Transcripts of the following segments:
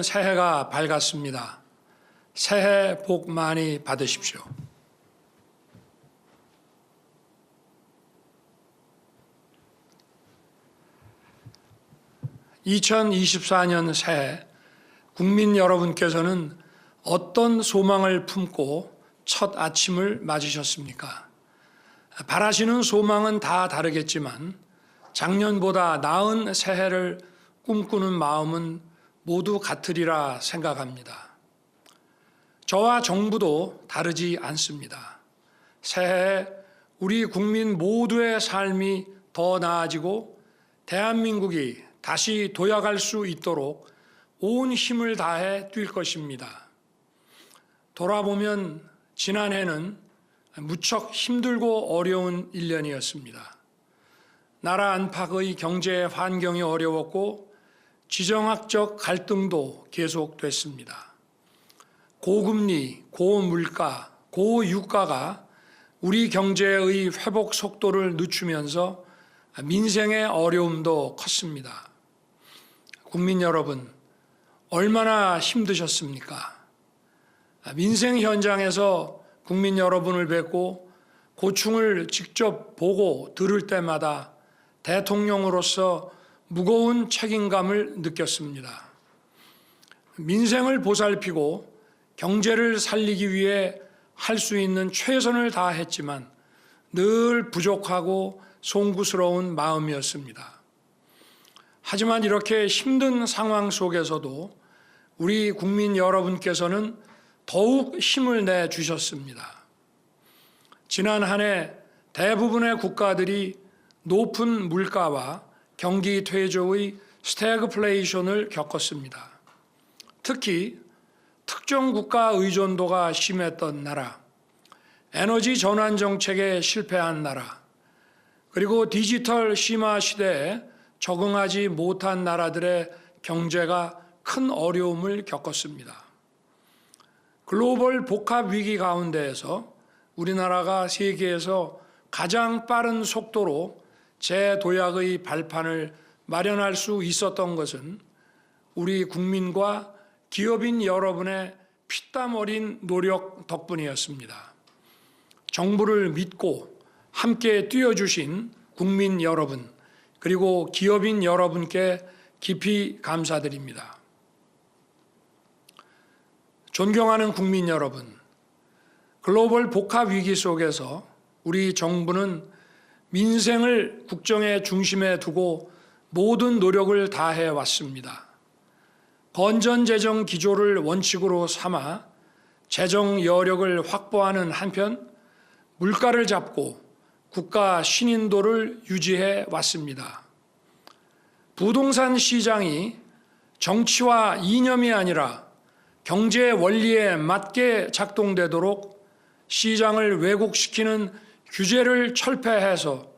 새해가 밝았습니다. 새해 복 많이 받으십시오. (2024년) 새해 국민 여러분께서는 어떤 소망을 품고 첫 아침을 맞으셨습니까? 바라시는 소망은 다 다르겠지만 작년보다 나은 새해를 꿈꾸는 마음은 모두 같으리라 생각합니다. 저와 정부도 다르지 않습니다. 새해에 우리 국민 모두의 삶이 더 나아지고 대한민국이 다시 도약할 수 있도록 온 힘을 다해 뛸 것입니다. 돌아보면 지난해는 무척 힘들고 어려운 1년이었습니다. 나라 안팎의 경제 환경이 어려웠고 지정학적 갈등도 계속됐습니다. 고금리, 고물가, 고유가가 우리 경제의 회복 속도를 늦추면서 민생의 어려움도 컸습니다. 국민 여러분, 얼마나 힘드셨습니까? 민생 현장에서 국민 여러분을 뵙고 고충을 직접 보고 들을 때마다 대통령으로서 무거운 책임감을 느꼈습니다. 민생을 보살피고 경제를 살리기 위해 할 수 있는 최선을 다했지만 늘 부족하고 송구스러운 마음이었습니다. 하지만 이렇게 힘든 상황 속에서도 우리 국민 여러분께서는 더욱 힘을 내주셨습니다. 지난 한 해 대부분의 국가들이 높은 물가와 경기 퇴조의 스태그플레이션을 겪었습니다. 특히 특정 국가 의존도가 심했던 나라, 에너지 전환 정책에 실패한 나라, 그리고 디지털 심화 시대에 적응하지 못한 나라들의 경제가 큰 어려움을 겪었습니다. 글로벌 복합 위기 가운데에서 우리나라가 세계에서 가장 빠른 속도로 재도약의 발판을 마련할 수 있었던 것은 우리 국민과 기업인 여러분의 피땀 어린 노력 덕분이었습니다. 정부를 믿고 함께 뛰어주신 국민 여러분, 그리고 기업인 여러분께 깊이 감사드립니다. 존경하는 국민 여러분, 글로벌 복합 위기 속에서 우리 정부는 민생을 국정의 중심에 두고 모든 노력을 다해 왔습니다. 건전재정 기조를 원칙으로 삼아 재정 여력을 확보하는 한편 물가를 잡고 국가 신인도를 유지해 왔습니다. 부동산 시장이 정치와 이념이 아니라 경제 원리에 맞게 작동되도록 시장을 왜곡시키는 규제를 철폐해서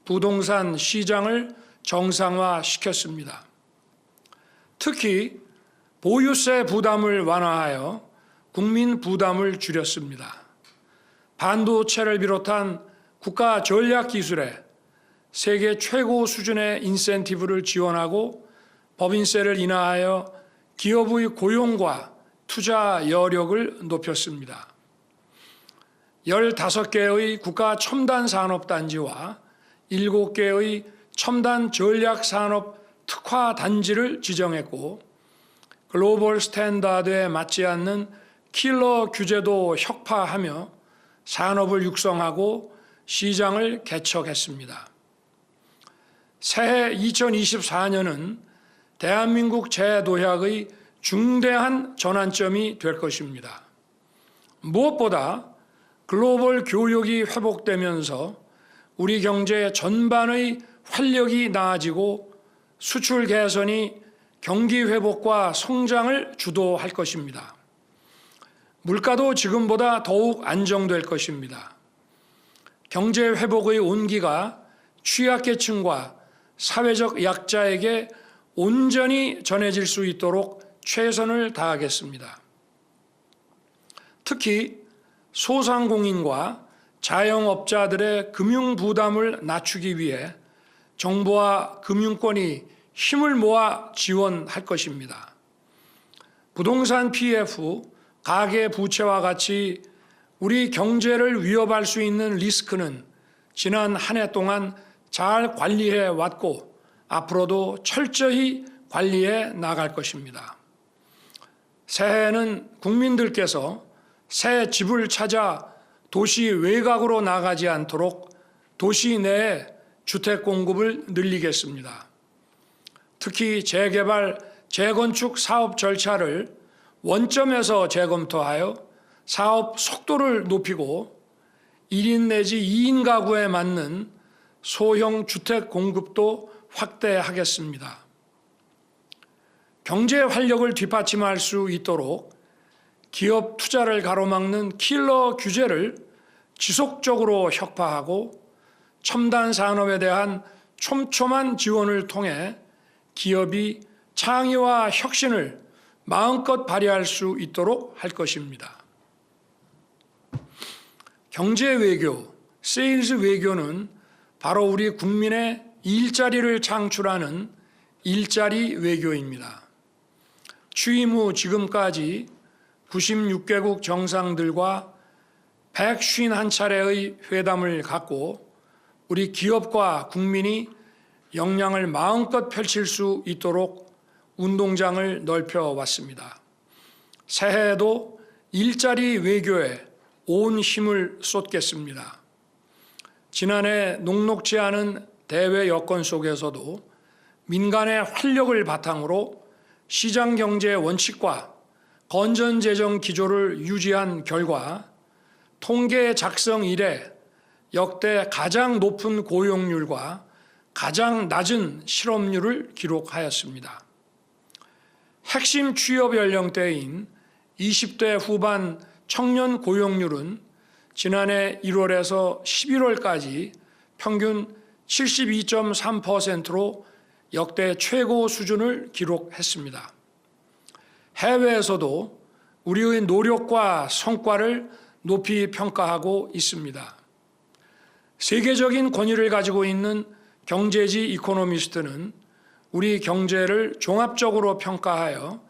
부동산 시장을 정상화시켰습니다. 특히 보유세 부담을 완화하여 국민 부담을 줄였습니다. 반도체를 비롯한 국가 전략 기술에 세계 최고 수준의 인센티브를 지원하고 법인세를 인하하여 기업의 고용과 투자 여력을 높였습니다. 15개의 국가 첨단 산업단지와 7개의 첨단 전략산업 특화 단지를 지정했고 글로벌 스탠다드에 맞지 않는 킬러 규제도 혁파하며 산업을 육성하고 시장을 개척했습니다. 새해 2024년은 대한민국 재도약의 중대한 전환점이 될 것입니다. 무엇보다 글로벌 교역이 회복되면서 우리 경제 전반의 활력이 나아지고 수출 개선이 경기 회복과 성장을 주도할 것입니다. 물가도 지금보다 더욱 안정될 것입니다. 경제 회복의 온기가 취약계층과 사회적 약자에게 온전히 전해질 수 있도록 최선을 다하겠습니다. 특히 소상공인과 자영업자들의 금융 부담을 낮추기 위해 정부와 금융권이 힘을 모아 지원할 것입니다. 부동산 PF, 가계 부채와 같이 우리 경제를 위협할 수 있는 리스크는 지난 한 해 동안 잘 관리해 왔고 앞으로도 철저히 관리해 나갈 것입니다. 새해에는 국민들께서 새 집을 찾아 도시 외곽으로 나가지 않도록 도시 내에 주택 공급을 늘리겠습니다. 특히 재개발, 재건축 사업 절차를 원점에서 재검토하여 사업 속도를 높이고 1인 내지 2인 가구에 맞는 소형 주택 공급도 확대하겠습니다. 경제 활력을 뒷받침할 수 있도록 기업 투자를 가로막는 킬러 규제를 지속적으로 혁파하고 첨단 산업에 대한 촘촘한 지원을 통해 기업이 창의와 혁신을 마음껏 발휘할 수 있도록 할 것입니다. 경제 외교, 세일즈 외교는 바로 우리 국민의 일자리를 창출하는 일자리 외교입니다. 취임 후 지금까지 96개국 정상들과 151차례의 회담을 갖고 우리 기업과 국민이 역량을 마음껏 펼칠 수 있도록 운동장을 넓혀왔습니다. 새해에도 일자리 외교에 온 힘을 쏟겠습니다. 지난해 녹록지 않은 대외 여건 속에서도 민간의 활력을 바탕으로 시장경제 원칙과 건전재정 기조를 유지한 결과 통계 작성 이래 역대 가장 높은 고용률과 가장 낮은 실업률을 기록하였습니다. 핵심 취업 연령대인 20대 후반 청년 고용률은 지난해 1월에서 11월까지 평균 72.3%로 역대 최고 수준을 기록했습니다. 해외에서도 우리의 노력과 성과를 높이 평가하고 있습니다. 세계적인 권위를 가지고 있는 경제지 이코노미스트는 우리 경제를 종합적으로 평가하여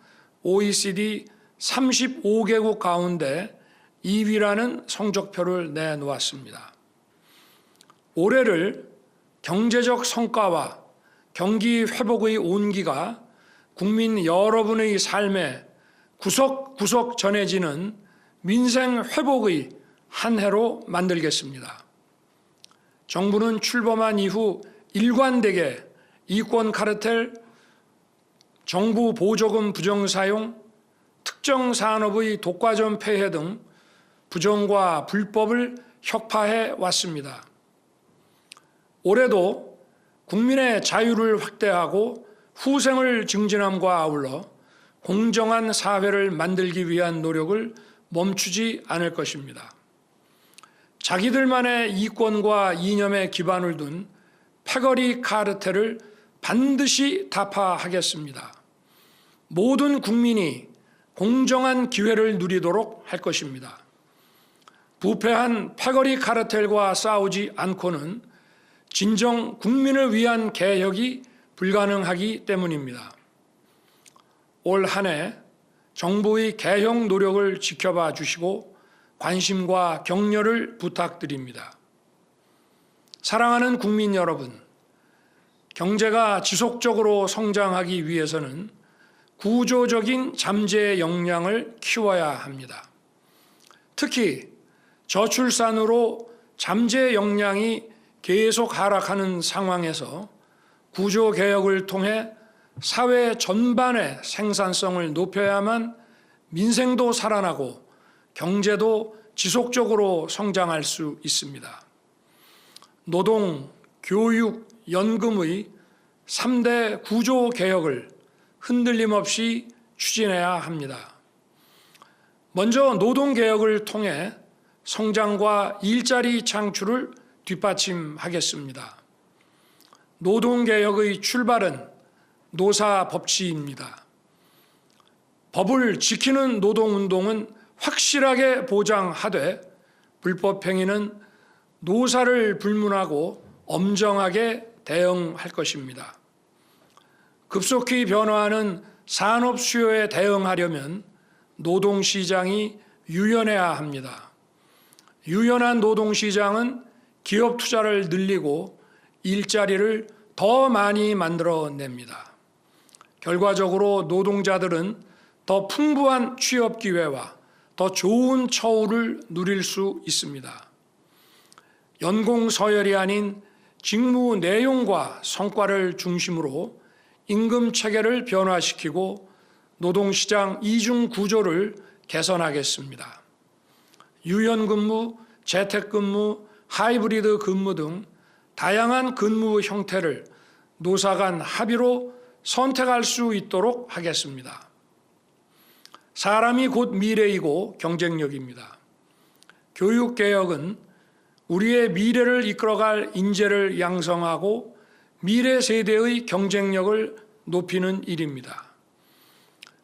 OECD 35개국 가운데 2위라는 성적표를 내놓았습니다. 올해를 경제적 성과와 경기 회복의 온기가 국민 여러분의 삶에 구석구석 전해지는 민생 회복의 한 해로 만들겠습니다. 정부는 출범한 이후 일관되게 이권 카르텔, 정부 보조금 부정사용, 특정 산업의 독과점 폐해 등 부정과 불법을 혁파해 왔습니다. 올해도 국민의 자유를 확대하고 후생을 증진함과 아울러 공정한 사회를 만들기 위한 노력을 멈추지 않을 것입니다. 자기들만의 이권과 이념에 기반을 둔 패거리 카르텔을 반드시 타파하겠습니다. 모든 국민이 공정한 기회를 누리도록 할 것입니다. 부패한 패거리 카르텔과 싸우지 않고는 진정 국민을 위한 개혁이 불가능하기 때문입니다. 올 한 해 정부의 개혁 노력을 지켜봐 주시고 관심과 격려를 부탁드립니다. 사랑하는 국민 여러분, 경제가 지속적으로 성장하기 위해서는 구조적인 잠재 역량을 키워야 합니다. 특히 저출산으로 잠재 역량이 계속 하락하는 상황에서 구조개혁을 통해 사회 전반의 생산성을 높여야만 민생도 살아나고 경제도 지속적으로 성장할 수 있습니다. 노동, 교육, 연금의 3대 구조개혁을 흔들림 없이 추진해야 합니다. 먼저 노동개혁을 통해 성장과 일자리 창출을 뒷받침하겠습니다. 노동개혁의 출발은 노사법치입니다. 법을 지키는 노동운동은 확실하게 보장하되 불법행위는 노사를 불문하고 엄정하게 대응할 것입니다. 급속히 변화하는 산업 수요에 대응하려면 노동시장이 유연해야 합니다. 유연한 노동시장은 기업 투자를 늘리고 일자리를 더 많이 만들어냅니다. 결과적으로 노동자들은 더 풍부한 취업 기회와 더 좋은 처우를 누릴 수 있습니다. 연공 서열이 아닌 직무 내용과 성과를 중심으로 임금 체계를 변화시키고 노동시장 이중 구조를 개선하겠습니다. 유연근무, 재택근무, 하이브리드 근무 등 다양한 근무 형태를 노사 간 합의로 선택할 수 있도록 하겠습니다. 사람이 곧 미래이고 경쟁력입니다. 교육개혁은 우리의 미래를 이끌어갈 인재를 양성하고 미래 세대의 경쟁력을 높이는 일입니다.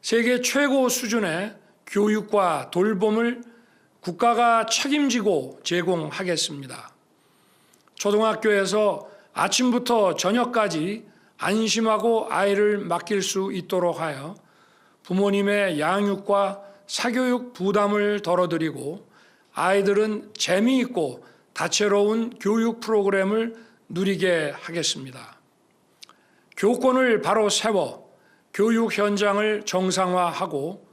세계 최고 수준의 교육과 돌봄을 국가가 책임지고 제공하겠습니다. 초등학교에서 아침부터 저녁까지 안심하고 아이를 맡길 수 있도록 하여 부모님의 양육과 사교육 부담을 덜어드리고 아이들은 재미있고 다채로운 교육 프로그램을 누리게 하겠습니다. 교권을 바로 세워 교육 현장을 정상화하고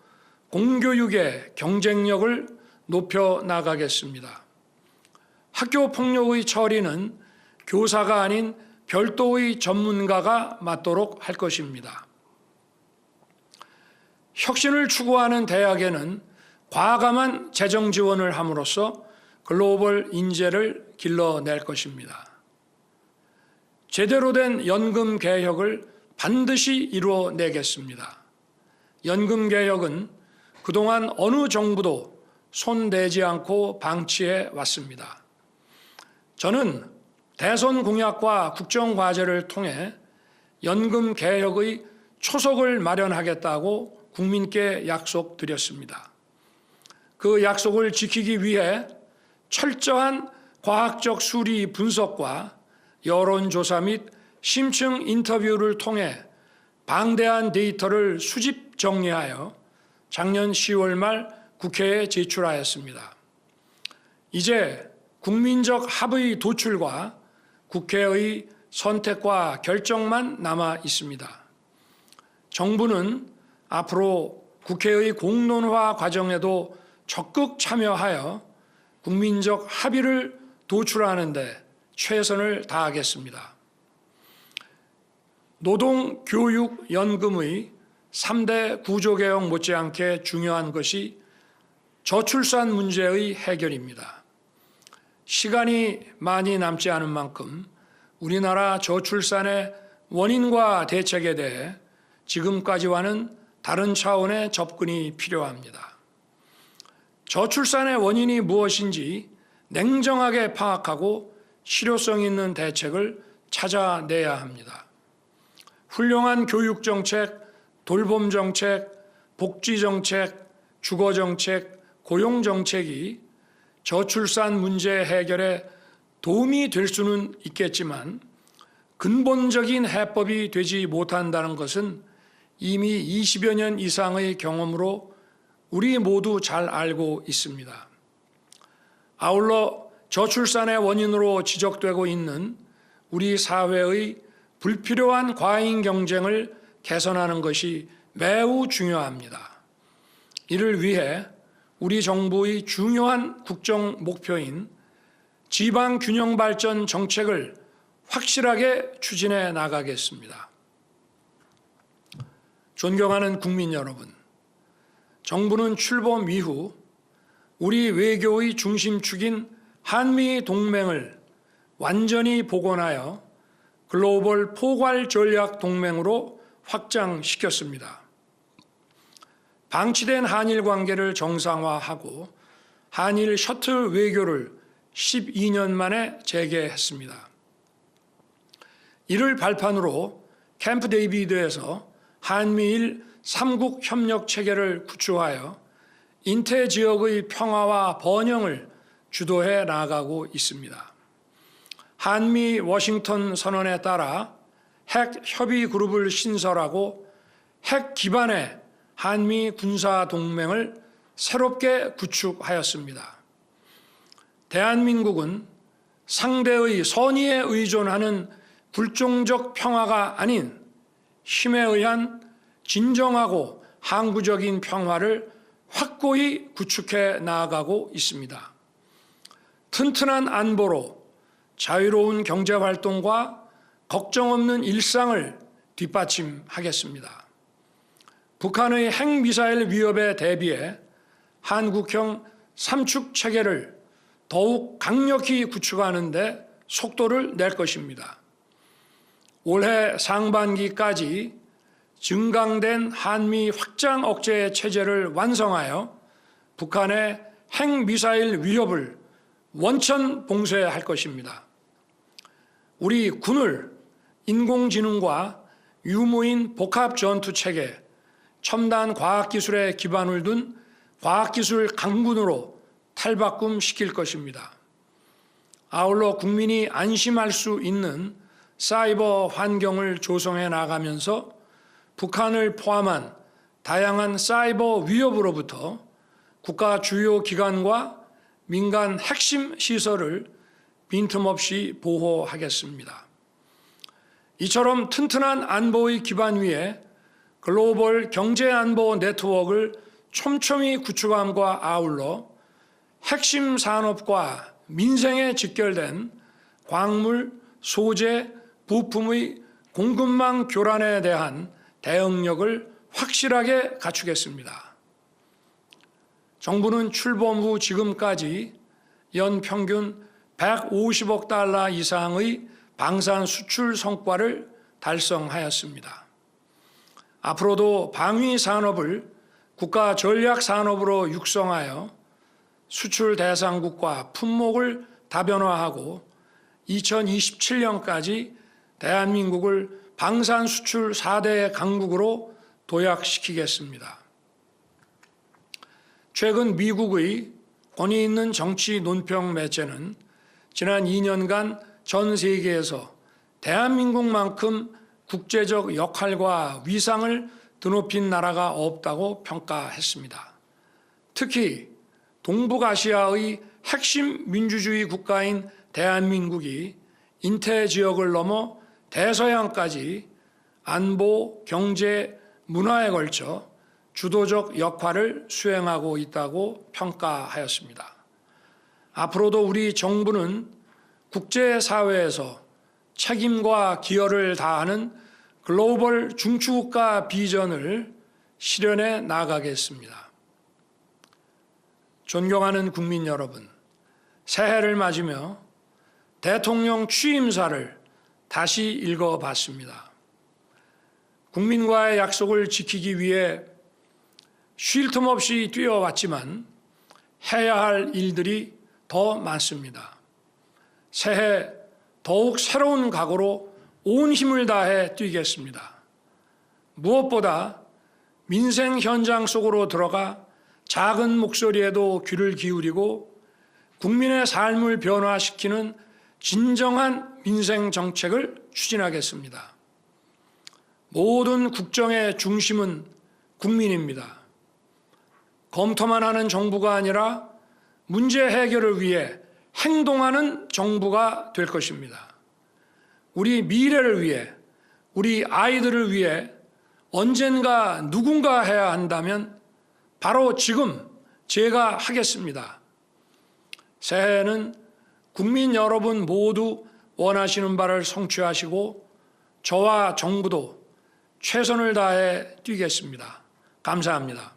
공교육의 경쟁력을 높여 나가겠습니다. 학교 폭력의 처리는 교사가 아닌 별도의 전문가가 맡도록 할 것입니다. 혁신을 추구하는 대학에는 과감한 재정 지원을 함으로써 글로벌 인재를 길러낼 것입니다. 제대로 된 연금 개혁을 반드시 이루어내겠습니다. 연금 개혁은 그동안 어느 정부도 손대지 않고 방치해 왔습니다. 저는 대선 공약과 국정과제를 통해 연금 개혁의 초석을 마련하겠다고 국민께 약속드렸습니다. 그 약속을 지키기 위해 철저한 과학적 수리 분석과 여론조사 및 심층 인터뷰를 통해 방대한 데이터를 수집 정리하여 작년 10월 말 국회에 제출하였습니다. 이제 국민적 합의 도출과 국회의 선택과 결정만 남아 있습니다. 정부는 앞으로 국회의 공론화 과정에도 적극 참여하여 국민적 합의를 도출하는 데 최선을 다하겠습니다. 노동교육연금의 3대 구조개혁 못지않게 중요한 것이 저출산 문제의 해결입니다. 시간이 많이 남지 않은 만큼 우리나라 저출산의 원인과 대책에 대해 지금까지와는 다른 차원의 접근이 필요합니다. 저출산의 원인이 무엇인지 냉정하게 파악하고 실효성 있는 대책을 찾아내야 합니다. 훌륭한 교육정책, 돌봄정책, 복지정책, 주거정책, 고용정책이 저출산 문제 해결에 도움이 될 수는 있겠지만 근본적인 해법이 되지 못한다는 것은 이미 20여 년 이상의 경험으로 우리 모두 잘 알고 있습니다. 아울러 저출산의 원인으로 지적되고 있는 우리 사회의 불필요한 과잉 경쟁을 개선하는 것이 매우 중요합니다. 이를 위해 우리 정부의 중요한 국정 목표인 지방 균형 발전 정책을 확실하게 추진해 나가겠습니다. 존경하는 국민 여러분, 정부는 출범 이후 우리 외교의 중심축인 한미 동맹을 완전히 복원하여 글로벌 포괄 전략 동맹으로 확장시켰습니다. 방치된 한일 관계를 정상화하고 한일 셔틀 외교를 12년 만에 재개했습니다. 이를 발판으로 캠프 데이비드에서 한미일 3국 협력 체계를 구축하여 인태 지역의 평화와 번영을 주도해 나가고 있습니다. 한미 워싱턴 선언에 따라 핵 협의 그룹을 신설하고 핵 기반의 한미 군사 동맹을 새롭게 구축하였습니다. 대한민국은 상대의 선의에 의존하는 불종적 평화가 아닌 힘에 의한 진정하고 항구적인 평화를 확고히 구축해 나아가고 있습니다. 튼튼한 안보로 자유로운 경제활동과 걱정 없는 일상을 뒷받침하겠습니다. 북한의 핵미사일 위협에 대비해 한국형 삼축 체계를 더욱 강력히 구축하는 데 속도를 낼 것입니다. 올해 상반기까지 증강된 한미 확장 억제 체제를 완성하여 북한의 핵미사일 위협을 원천 봉쇄할 것입니다. 우리 군을 인공지능과 유무인 복합 전투 체계, 첨단 과학기술에 기반을 둔 과학기술 강군으로 탈바꿈시킬 것입니다. 아울러 국민이 안심할 수 있는 사이버 환경을 조성해 나가면서 북한을 포함한 다양한 사이버 위협으로부터 국가 주요 기관과 민간 핵심 시설을 빈틈없이 보호하겠습니다. 이처럼 튼튼한 안보의 기반 위에 글로벌 경제안보 네트워크를 촘촘히 구축함과 아울러 핵심 산업과 민생에 직결된 광물, 소재, 부품의 공급망 교란에 대한 대응력을 확실하게 갖추겠습니다. 정부는 출범 후 지금까지 연평균 150억 달러 이상의 방산 수출 성과를 달성하였습니다. 앞으로도 방위 산업을 국가 전략 산업으로 육성하여 수출 대상국과 품목을 다변화하고 2027년까지 대한민국을 방산 수출 4대 강국으로 도약시키겠습니다. 최근 미국의 권위 있는 정치 논평 매체는 지난 2년간 전 세계에서 대한민국만큼 국제적 역할과 위상을 드높인 나라가 없다고 평가했습니다. 특히 동북아시아의 핵심 민주주의 국가인 대한민국이 인태 지역을 넘어 대서양까지 안보, 경제, 문화에 걸쳐 주도적 역할을 수행하고 있다고 평가하였습니다. 앞으로도 우리 정부는 국제사회에서 책임과 기여를 다하는 글로벌 중추국가 비전을 실현해 나가겠습니다. 존경하는 국민 여러분, 새해를 맞으며 대통령 취임사를 다시 읽어봤습니다. 국민과의 약속을 지키기 위해 쉴 틈 없이 뛰어왔지만 해야 할 일들이 더 많습니다. 새해 더욱 새로운 각오로 온 힘을 다해 뛰겠습니다. 무엇보다 민생 현장 속으로 들어가 작은 목소리에도 귀를 기울이고 국민의 삶을 변화시키는 진정한 민생 정책을 추진하겠습니다. 모든 국정의 중심은 국민입니다. 검토만 하는 정부가 아니라 문제 해결을 위해 행동하는 정부가 될 것입니다. 우리 미래를 위해, 우리 아이들을 위해 언젠가 누군가 해야 한다면 바로 지금 제가 하겠습니다. 새해에는 국민 여러분 모두 원하시는 바를 성취하시고 저와 정부도 최선을 다해 뛰겠습니다. 감사합니다.